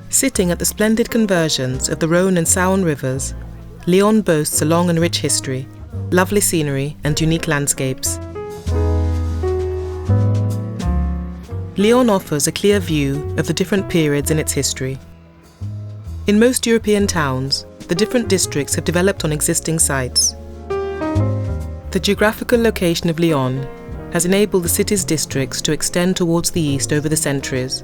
Sitting at the splendid convergence of the Rhône and Saône rivers, Lyon boasts a long and rich history, lovely scenery and unique landscapes. Lyon offers a clear view of the different periods in its history. In most European towns, the different districts have developed on existing sites. The geographical location of Lyon has enabled the city's districts to extend towards the east over the centuries,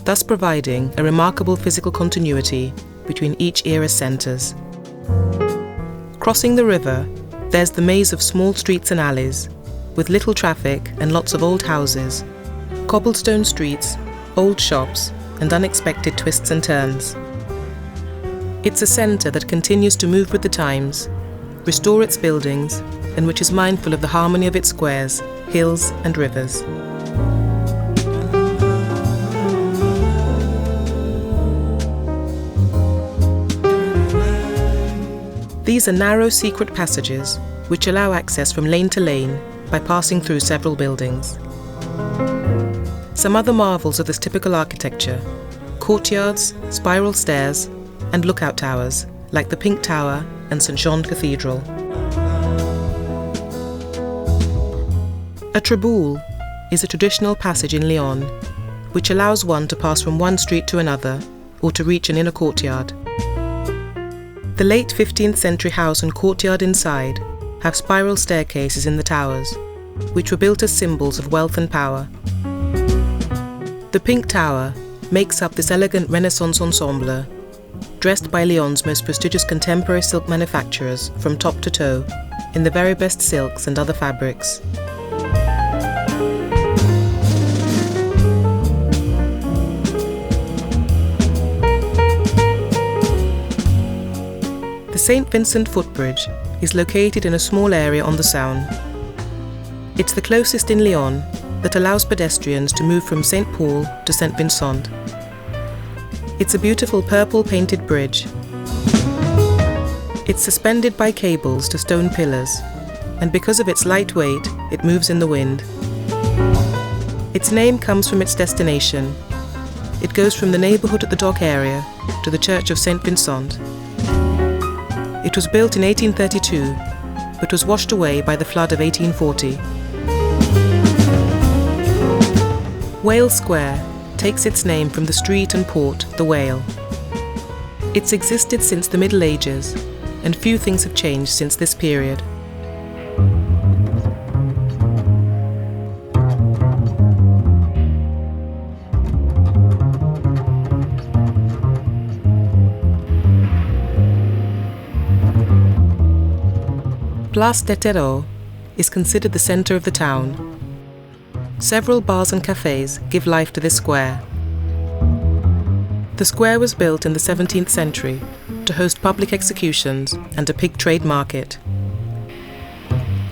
thus providing a remarkable physical continuity between each era's centres. Crossing the river, there's the maze of small streets and alleys, with little traffic and lots of old houses, cobblestone streets, old shops, and unexpected twists and turns. It's a centre that continues to move with the times, restore its buildings, and which is mindful of the harmony of its squares, hills, and rivers. These are narrow secret passages which allow access from lane to lane by passing through several buildings. Some other marvels of this typical architecture: courtyards, spiral stairs, and lookout towers like the Pink Tower and St. Jean Cathedral. A triboulle is a traditional passage in Lyon which allows one to pass from one street to another or to reach an inner courtyard. The late 15th century house and courtyard inside have spiral staircases in the towers, which were built as symbols of wealth and power. The Pink Tower makes up this elegant Renaissance ensemble, dressed by Lyon's most prestigious contemporary silk manufacturers from top to toe in the very best silks and other fabrics. The St. Vincent footbridge is located in a small area on the Saône. It's the closest in Lyon that allows pedestrians to move from St. Paul to St. Vincent. It's a beautiful purple painted bridge. It's suspended by cables to stone pillars, and because of its light weight, it moves in the wind. Its name comes from its destination. It goes from the neighbourhood at the dock area to the church of St. Vincent. It was built in 1832, but was washed away by the flood of 1840. Whale Square takes its name from the street and port, the Whale. It's existed since the Middle Ages, and few things have changed since this period. Place des Terreaux is considered the centre of the town. Several bars and cafes give life to this square. The square was built in the 17th century to host public executions and a pig trade market.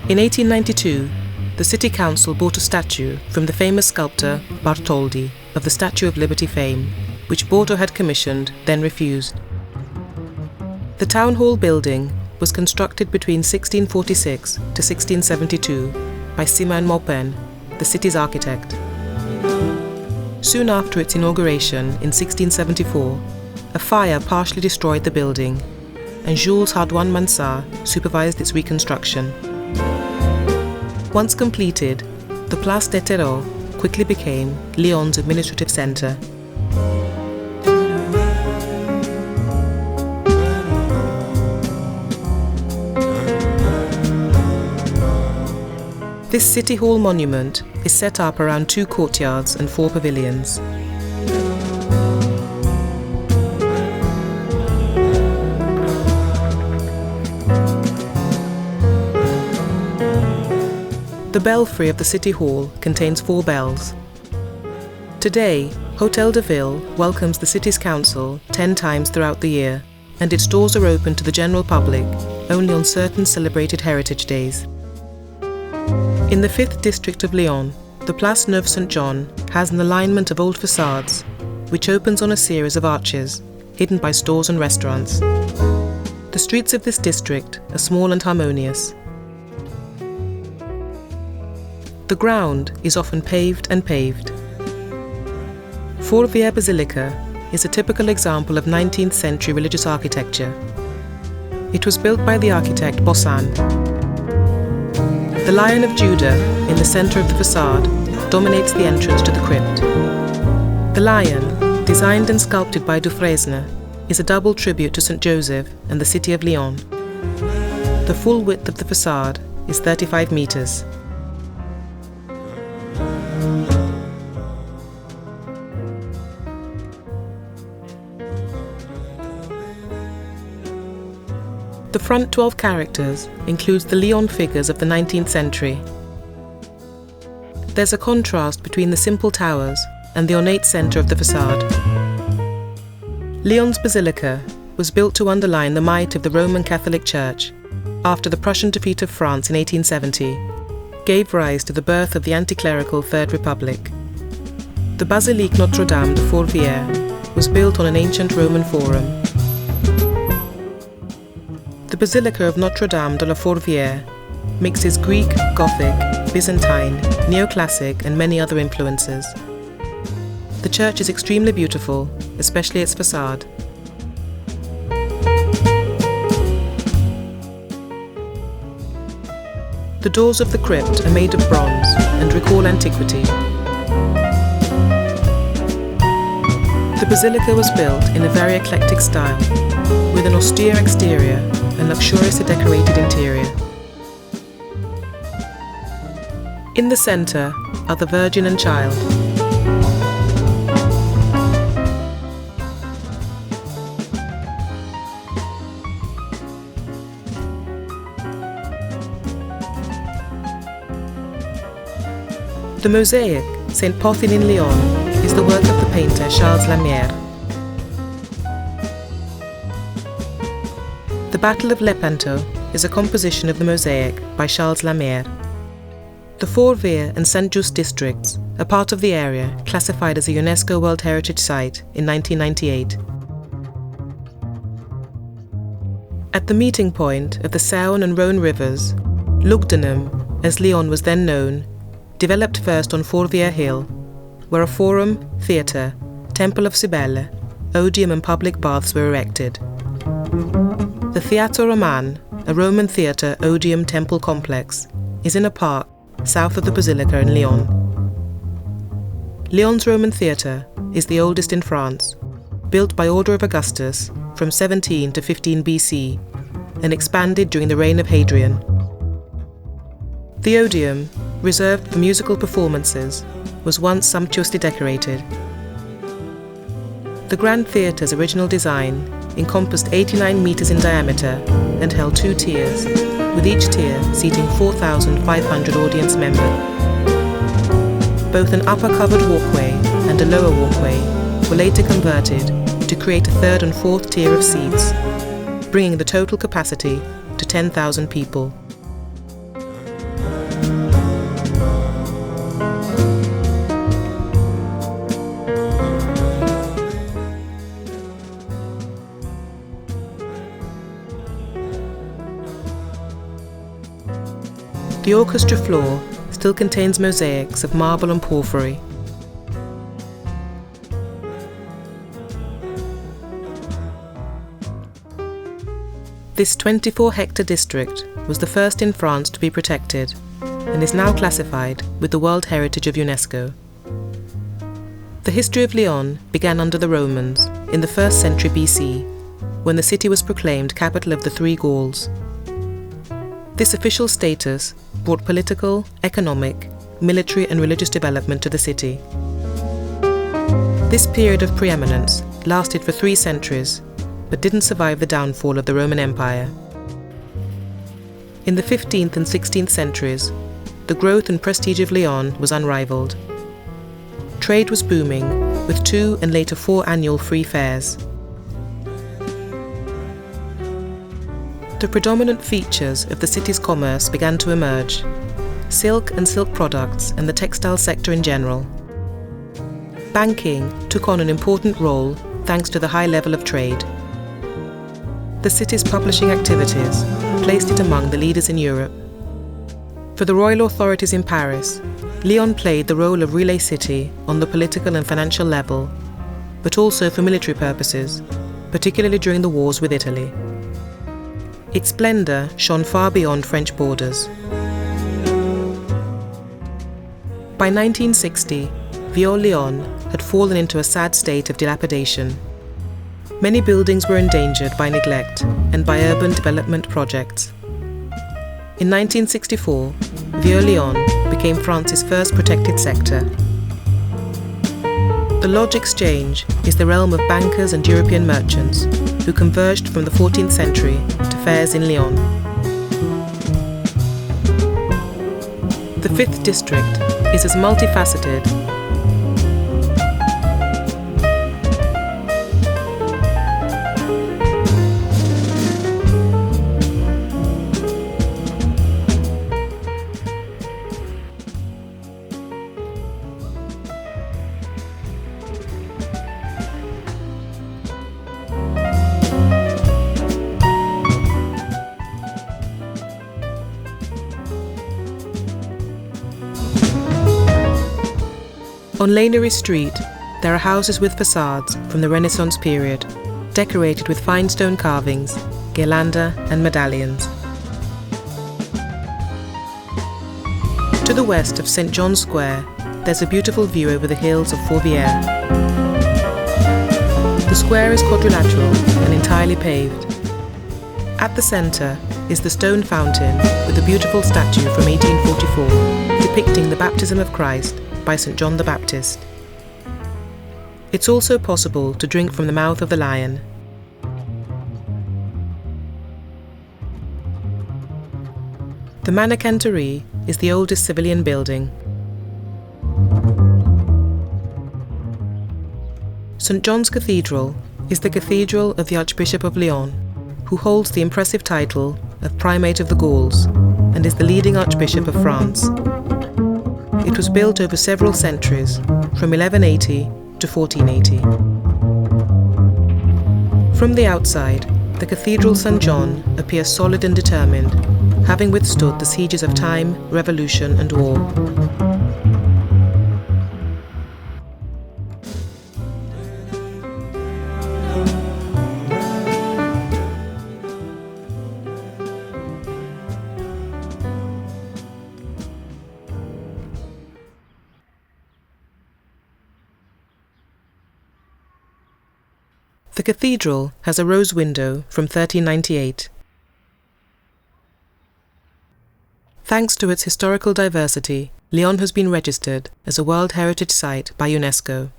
In 1892, the city council bought a statue from the famous sculptor Bartholdi of the Statue of Liberty fame, which Bordeaux had commissioned, then refused. The town hall building was constructed between 1646 to 1672 by Simon Maupin, the city's architect. Soon after its inauguration in 1674, a fire partially destroyed the building, and Jules Hardouin Mansart supervised its reconstruction. Once completed, the Place des Terreaux quickly became Lyon's administrative centre. This City Hall monument is set up around 2 courtyards and 4 pavilions. The belfry of the City Hall contains 4 bells. Today, Hôtel de Ville welcomes the city's council 10 times throughout the year, and its doors are open to the general public only on certain celebrated heritage days. In the 5th district of Lyon, the Place Neuve Saint-Jean has an alignment of old facades, which opens on a series of arches, hidden by stores and restaurants. The streets of this district are small and harmonious. The ground is often paved and paved. Fourvière Basilica is a typical example of 19th century religious architecture. It was built by the architect Bossan. The Lion of Judah, in the centre of the facade, dominates the entrance to the crypt. The lion, designed and sculpted by Dufresne, is a double tribute to St. Joseph and the city of Lyon. The full width of the facade is 35 meters. The front 12 characters includes the Lyon figures of the 19th century. There's a contrast between the simple towers and the ornate centre of the facade. Lyon's basilica was built to underline the might of the Roman Catholic Church after the Prussian defeat of France in 1870 gave rise to the birth of the anti-clerical Third Republic. The Basilique Notre-Dame de Fourvière was built on an ancient Roman forum. The Basilica of Notre-Dame de la Fourvière mixes Greek, Gothic, Byzantine, Neoclassic and many other influences. The church is extremely beautiful, especially its facade. The doors of the crypt are made of bronze and recall antiquity. The basilica was built in a very eclectic style, with an austere exterior and luxuriously decorated interior. In the centre are the Virgin and Child. The mosaic, Saint Pothin in Lyon, is the work of the painter Charles Lamière. The Battle of Lepanto is a composition of the mosaic by Charles Lamière. The Fourvière and Saint-Just districts are part of the area classified as a UNESCO World Heritage Site in 1998. At the meeting point of the Saône and Rhône rivers, Lugdunum, as Lyon was then known, developed first on Fourvière Hill, where a forum, theatre, temple of Cybele, odium and public baths were erected. The Theatre Roman, a Roman theatre odium temple complex, is in a park south of the Basilica in Lyon. Lyon's Roman theatre is the oldest in France, built by order of Augustus from 17 to 15 BC and expanded during the reign of Hadrian. The odium, reserved for musical performances, was once sumptuously decorated. The Grand Theatre's original design encompassed 89 meters in diameter and held 2 tiers, with each tier seating 4,500 audience members. Both an upper covered walkway and a lower walkway were later converted to create a third and fourth tier of seats, bringing the total capacity to 10,000 people. The orchestra floor still contains mosaics of marble and porphyry. This 24-hectare district was the first in France to be protected and is now classified with the World Heritage of UNESCO. The history of Lyon began under the Romans in the 1st century BC, when the city was proclaimed capital of the Three Gauls. This official status brought political, economic, military and religious development to the city. This period of preeminence lasted for 3 centuries, but didn't survive the downfall of the Roman Empire. In the 15th and 16th centuries, the growth and prestige of Lyon was unrivaled. Trade was booming, with 2 and later 4 annual free fairs. The predominant features of the city's commerce began to emerge: silk and silk products and the textile sector in general. Banking took on an important role thanks to the high level of trade. The city's publishing activities placed it among the leaders in Europe. For the royal authorities in Paris, Lyon played the role of relay city on the political and financial level, but also for military purposes, particularly during the wars with Italy. Its splendour shone far beyond French borders. By 1960, Lyon had fallen into a sad state of dilapidation. Many buildings were endangered by neglect and by urban development projects. In 1964, Lyon became France's first protected sector. The Lodge Exchange is the realm of bankers and European merchants who converged from the 14th century to fairs in Lyon. The 5th district is as multifaceted On Culinary Street, there are houses with facades from the Renaissance period, decorated with fine stone carvings, ghirlanda and medallions. To the west of St. John's Square, there's a beautiful view over the hills of Fourvière. The square is quadrilateral and entirely paved. At the centre is the stone fountain with a beautiful statue from 1844 depicting the baptism of Christ by St. John the Baptist. It's also possible to drink from the mouth of the Lyon. The Mannequinterie is the oldest civilian building. St. John's Cathedral is the cathedral of the Archbishop of Lyon, who holds the impressive title of Primate of the Gauls and is the leading Archbishop of France. It was built over several centuries, from 1180 to 1480. From the outside, the Cathedral St. John appears solid and determined, having withstood the sieges of time, revolution and war. The cathedral has a rose window from 1398. Thanks to its historical diversity, Lyon has been registered as a World Heritage Site by UNESCO.